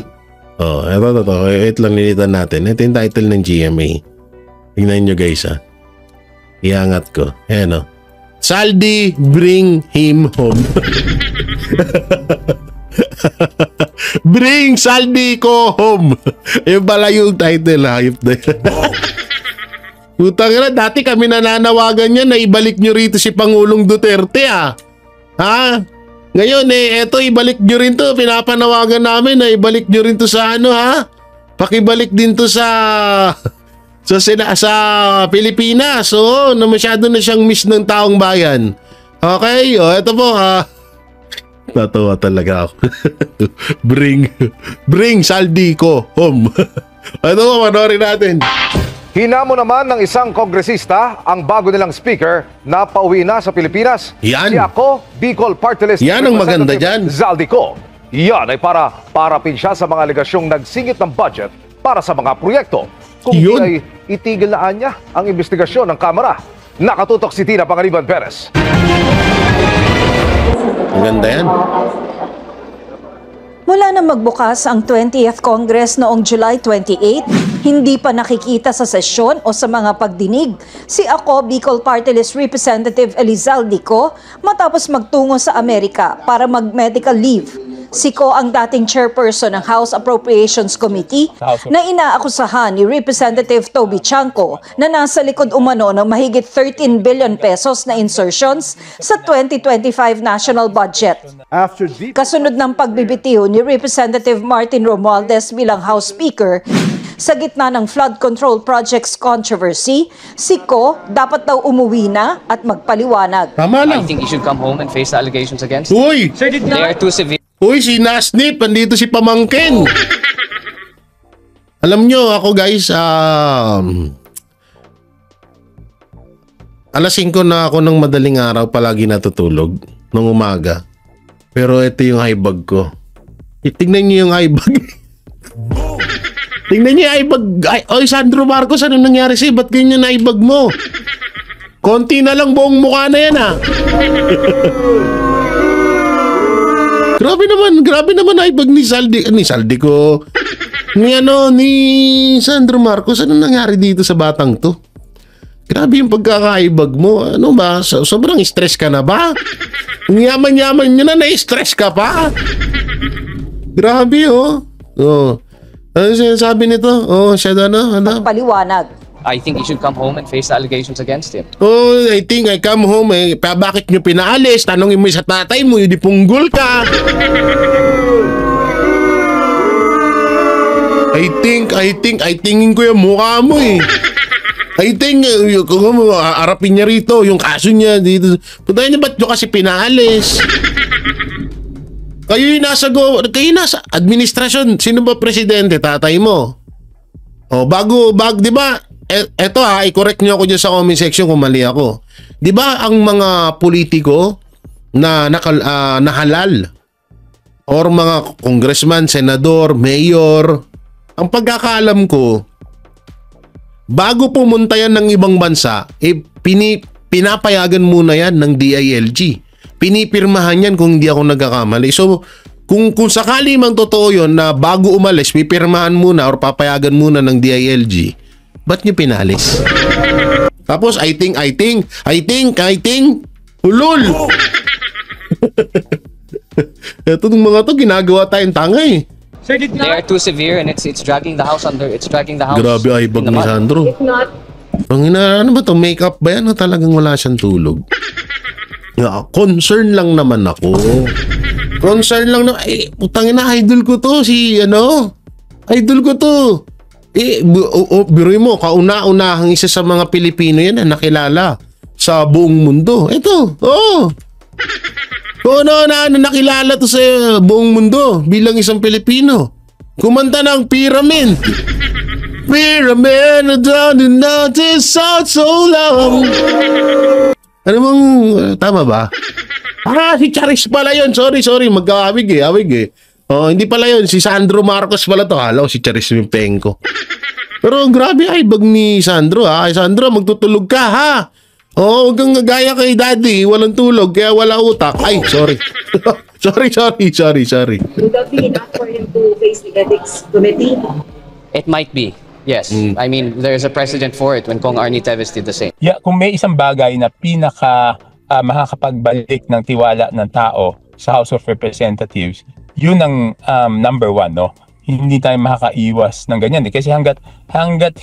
Oh, ito. Wait lang, nilitan natin. Ito yung title ng GMA. Tingnan nyo guys ha. Iangat ko. Ayan o. Saldi, bring him home. Bring Saldi ko home. Yung pala yung title ha. Putang ina, dati kami nananawagan niya na ibalik nyo rito si Pangulong Duterte ha. Ha? Ngayon eto ibalik nyo rin to. Pinapanawagan namin na ibalik nyo rin to sa ha. Pakibalik din to sa Pilipinas. So, na masyado na siyang miss ng taong bayan. Okay? Ito po natawa talaga ako. bring Saldi ko home. Ito po, panoorin natin. Hinamo naman ng isang kongresista ang bago nilang speaker na pauwi na sa Pilipinas. Yan. Si ako, Bicol Party List Yan ang maganda dyan. Zaldico. Yan ay para parapin siya sa mga alegasyong nagsingit ng budget para sa mga proyekto. Kung Yun. di ay itigil na niya ang investigasyon ng Kamara. Nakatutok si Tina Pangaliban Perez. Ang ganda yan. Mula na magbukas ang 20th Congress noong July 28, hindi pa nakikita sa sesyon o sa mga pagdinig si ako, Bicol Party List Representative Elizaldico matapos magtungo sa Amerika para mag-medical leave. Siko ang dating chairperson ng House Appropriations Committee na inaakusahan ni Representative Toby Tiangco na nasa likod umano ng mahigit 13 billion pesos na insertions sa 2025 national budget. Kasunod ng pagbibitiw ni Representative Martin Romualdez bilang House Speaker, sa gitna ng flood control projects controversy, Siko dapat daw umuwi na at magpaliwanag. Tama lang. I think he should come home and face the allegations against him. Uy! They are too severe. Uy, si Nasnip, andito si Pamangkin. Alam nyo, ako guys, alas 5 na ako ng madaling araw palagi natutulog ng umaga. Pero ito yung high bag ko. Tingnan nyo yung high bag. Tingnan nyo yung high bag. Oy, Sandro Marcos, ano nangyari sa'yo? Ba't ganyan na high bag mo? Konti na lang buong mukha na yan Grabe naman high bag ni Saldi ko. Ni Sandro Marcos, ano nangyari dito sa batang to? Grabe yung pagkaka-high bag mo. Ano ba? Sobrang stress ka na ba? Ang yaman-yaman nyo na, na-stress ka pa? Grabe ano sinasabi nito? Siya ano? Paliwanag. I think he should come home and face the allegations against him. I think I come home bakit nyo pinaalis? Tanongin mo sa tatay mo, hindi punggol ka. I tingin ko yung mukha mo I think, kung arapin niya rito, yung kaso niya dito. Putay niya, ba't nyo kasi pinaalis? Kayo nasa administrasyon. Sino ba presidente? Tatay mo. Bago, di ba? Eto i-correct nyo ako dyan sa comment section kung mali ako. Di ba ang mga politiko na halal or mga congressman, senador, mayor, ang pagkakaalam ko, bago pumunta yan ng ibang bansa, pinapayagan muna yan ng DILG. Pinipirmahan yan kung hindi ako nagkakamali. So, kung sakali mang totoo yun na bago umalis, pipirmahan muna or papayagan muna ng DILG, Ba't nyo pinalis? Tapos, I think, ulol! Itong mga to, ginagawa tayong tanga eh. They are too severe and it's dragging the house under. It's dragging the house. Grabe ay bag in the ni mud. Sandro. Ano ba to? Makeup ba yan? O talagang wala siyang tulog? Concern lang naman ako. Concern lang naman. Putangin na, idol ko to. Idol ko to. Biruin mo, kauna-unahang isa sa mga Pilipino yan na nakilala sa buong mundo. Ito, na nakilala to sa buong mundo bilang isang Pilipino. Kumanta ng Pyramid. Pyramid down the mountain so long. Ano bang, tama ba? Si Charis pala yun. Sorry, magkawig eh. Hindi pala yun. Si Sandro Marcos pala to. Halaw, si Charis Mimpenko. Pero grabe ay bag ni Sandro ha. Sandro, magtutulog ka ha. Huwag kang gaya kay daddy. Walang tulog, kaya wala utak. Ay, sorry. sorry. Would that be enough for him to face the ethics committee? It might be. Yes. I mean, there's a precedent for it when Kong Arnie Teves did the same. Yeah, kung may isang bagay na makakapagbalik ng tiwala ng tao sa House of Representatives, yun ang number one, no? Hindi tayo makakaiwas ng ganyan. Kasi hanggat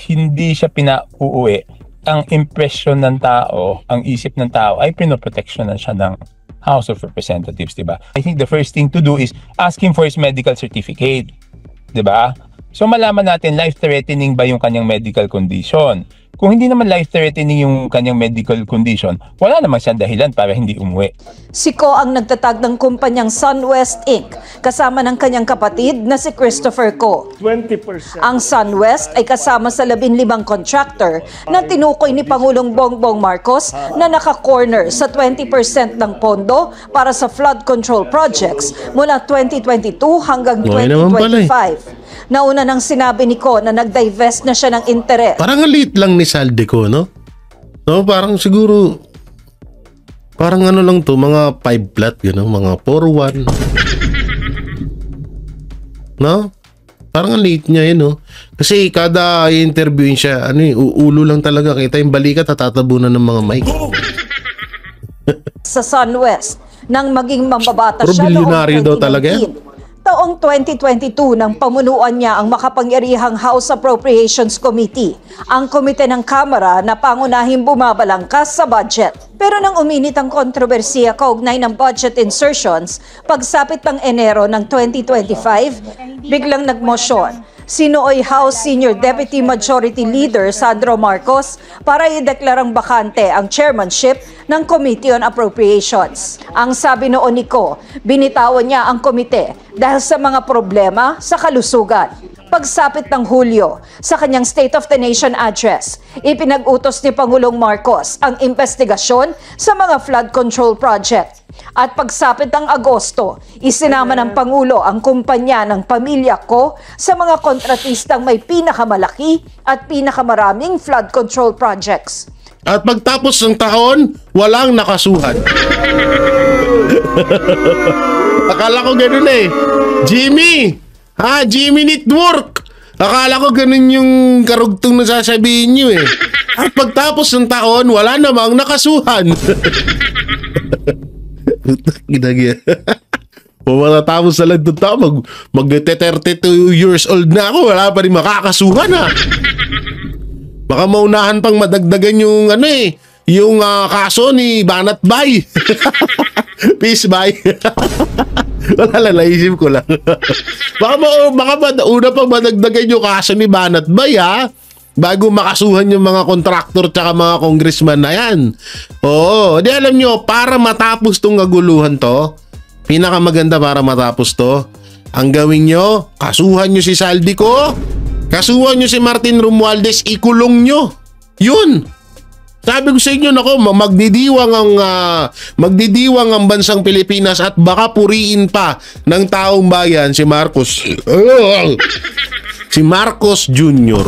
hindi siya pinauuwi, ang impression ng tao, ang isip ng tao ay pinoproteksyonan siya ng House of Representatives, diba? I think the first thing to do is ask him for his medical certificate, diba? So malaman natin life-threatening ba yung kanyang medical condition. Kung hindi naman life-threatening yung kanyang medical condition, wala naman siyang dahilan para hindi umuwi. Si Ko ang nagtatag ng kumpanyang SunWest Inc. kasama ng kanyang kapatid na si Christopher Ko. 20%. Ang SunWest ay kasama sa 15 contractor na tinukoy ni Pangulong Bongbong Marcos na naka-corner sa 20% ng pondo para sa flood control projects mula 2022 hanggang 2025. Nauna nang sinabi ni Ko na nag-divest na siya ng interes. Parang alit lang ni Saldico, no? No, parang siguro parang ano lang to, mga 5 flat, gano'n, mga 4-1. No? Parang late niya yun, no? Kasi kada i-interviewin siya, uulo lang talaga. Kita yung balikat, tatatabunan ng mga mic. Sa SunWest, nang maging mambabatas Pero siya noong bilyonaryo daw talaga yan. Taong 2022 nang pamunuan niya ang makapangyarihang House Appropriations Committee, ang komite ng Kamara na pangunahing bumabalangkas sa budget. Pero nang uminit ang kontrobersiya kaugnay ng budget insertions, pagsapit ng Enero ng 2025, biglang nagmosyon si nooy House Senior Deputy Majority Leader Sandro Marcos para ideklarang bakante ang chairmanship ng Committee on Appropriations. Ang sabi noon ni Ko, binitawan niya ang komite dahil sa mga problema sa kalusugan. Pagsapit ng Hulyo, sa kanyang State of the Nation address, ipinag-utos ni Pangulong Marcos ang investigasyon sa mga flood control project. At pagsapit ng Agosto, isinama ng Pangulo ang kumpanya ng pamilya Ko sa mga kontratistang may pinakamalaki at pinakamaraming flood control projects. At pagtapos ng taon, walang nakasuhan. Akala ko ganun eh. Jimmy Network! Akala ko ganun yung karugtong na sasabihin nyo eh. At pagtapos ng taon, wala namang nakasuhan. Ginagyan. Matatapos na lang doon tao, mag-32 years old na ako, wala pa rin makakasuhan ha. Baka maunahan pang madagdagan yung yung kaso ni Banat Bay. Peace Bay. Wala lang, naisip ko lang. baka una pang madagdagan yung kaso ni Banat Bay ha, bago makasuhan yung mga kontraktor tsaka mga congressman na yan. Oo, di alam nyo, para matapos tong kaguluhan to, pinakamaganda para matapos to, ang gawin nyo, kasuhan nyo si Saldico, kasuhan nyo si Martin Romualdez, ikulong nyo. Yun. Sabi ko sa inyo, nako, magdidiwang ang bansang Pilipinas at baka puriin pa ng taong bayan si Marcos. Si Marcos Jr.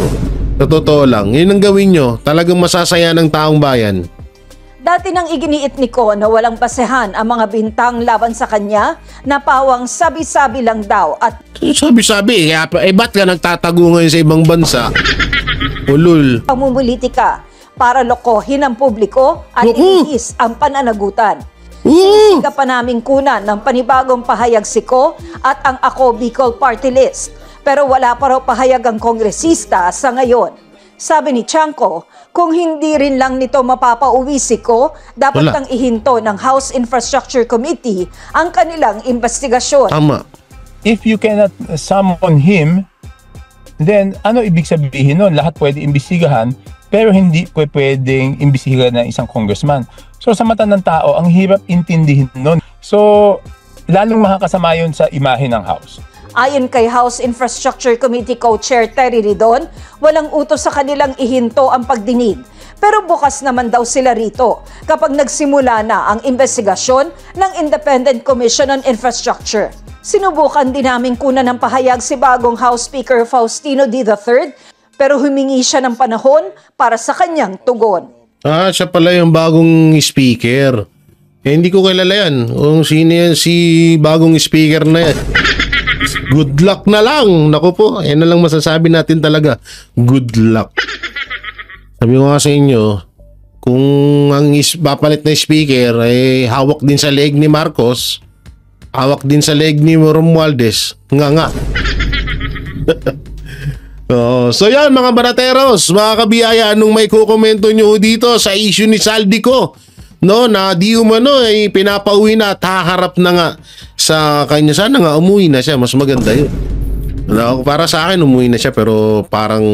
Sa totoo lang, yun ang gawin nyo. Talagang masasaya ng taong bayan. Dati nang iginiit ni Ko na walang basehan ang mga bintang laban sa kanya, na pawang sabi-sabi lang daw at sabi-sabi, ba't ka nagtatago ngayon sa ibang bansa? Ulul. pamumulitika para lokohin ang publiko at ilihis ang pananagutan. Oo. Siga pa naming kunan ng panibagong pahayag si Ko at ang Ako Bicol Party List. Pero wala pa raw pahayag ang kongresista sa ngayon. Sabi ni Tiangco, kung hindi rin lang nito mapapauwi si Ko, dapat Wala. nang ihinto ng House Infrastructure Committee ang kanilang investigasyon. Tama. If you cannot summon him, then ano ibig sabihin nun? Lahat pwede imbestigahan, pero hindi pwedeng imbestigahan ng isang congressman. So sa mata ng tao, ang hirap intindihin nun. So lalong makakasama yun sa imahe ng House. Ayon kay House Infrastructure Committee Co-Chair Terry Ridon, walang utos sa kanilang ihinto ang pagdinig. Pero bukas naman daw sila rito kapag nagsimula na ang investigasyon ng Independent Commission on Infrastructure. Sinubukan din namin kunan ng pahayag si bagong House Speaker Faustino D. III, pero humingi siya ng panahon para sa kanyang tugon. Siya pala yung bagong speaker. Hindi ko kilala yan. Kung sino yan si bagong speaker na yan. Good luck na lang. Naku po, yan na lang masasabi natin talaga. Good luck. Sabi ko nga sa inyo, kung ang papalit na speaker ay hawak din sa leg ni Marcos, hawak din sa leg ni Romualdez, nga. So yan mga banateros, mga kabiyaya, anong may kukomento nyo dito sa issue ni Saldico, no, na di umano ay pinapauwi na at haharap na nga sa kanya. Sana nga umuwi na siya, mas maganda yun. No, para sa akin umuwi na siya, pero parang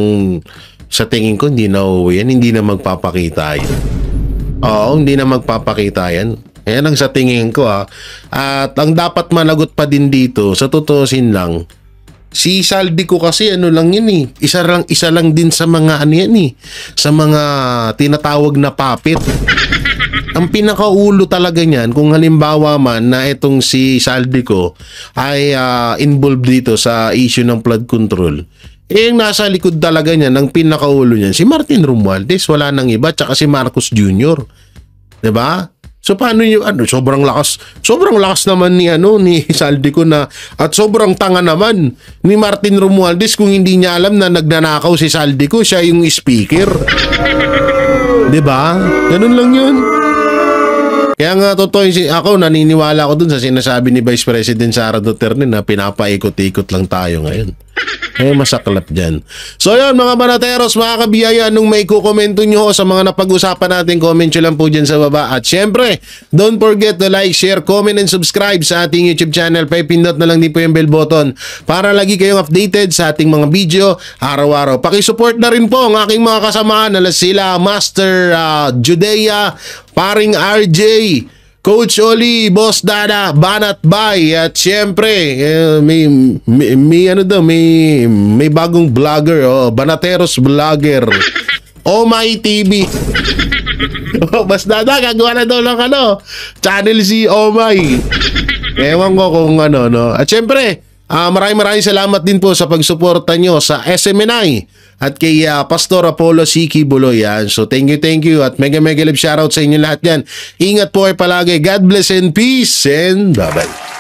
sa tingin ko hindi na uuwi yan, hindi na magpapakita yan. Oo, hindi na magpapakita yan. Yan ang sa tingin ko ha. At ang dapat managot pa din dito, sa tutusin lang, si Saldico kasi ano lang yun eh. Isa lang din sa mga ano yan eh. Sa mga tinatawag na puppet. Ang pinakaulo talaga niyan, kung halimbawa man na itong si Saldico ay involved dito sa issue ng flood control, yung nasa likod talaga niyan, ang pinakaulo niyan, si Martin Romualdez, wala nang iba, tsaka si Marcos Jr. Diba? So paano yung sobrang lakas naman ni ni Saldico na, at sobrang tanga naman ni Martin Romualdez kung hindi niya alam na nagnanakaw si Saldico, siya yung speaker. 'Di ba? Ganun lang 'yun. Kaya nga totoo ako naniniwala ako dun sa sinasabi ni Vice President Sara Duterte na pinapaikot-ikot lang tayo ngayon. Masaklap dyan. So yun mga banateros, mga kabiyaya, nung may kukomento nyo sa mga napag-usapan natin, comment nyo lang po dyan sa baba. At syempre, don't forget to like, share, comment, and subscribe sa ating YouTube channel. Pindot na lang din po yung bell button para lagi kayong updated sa ating mga video araw-araw. Pakisupport na rin po ang aking mga kasamahan na sila Master Judea, Paring RJ, Coach Oli, Boss Dada, Banat Bay, at syempre may bagong vlogger, Banateros Vlogger, My TV. Boss Dada, gagawa na daw lang channel si My. Ewan ko kung no. At syempre, maraming salamat din po sa pagsuporta nyo sa SMNI at kay Pastor Apollo Siki Buloy. So thank you at mega love shoutout sa inyo lahat yan. Ingat po kayo palagi. God bless and peace and bye-bye.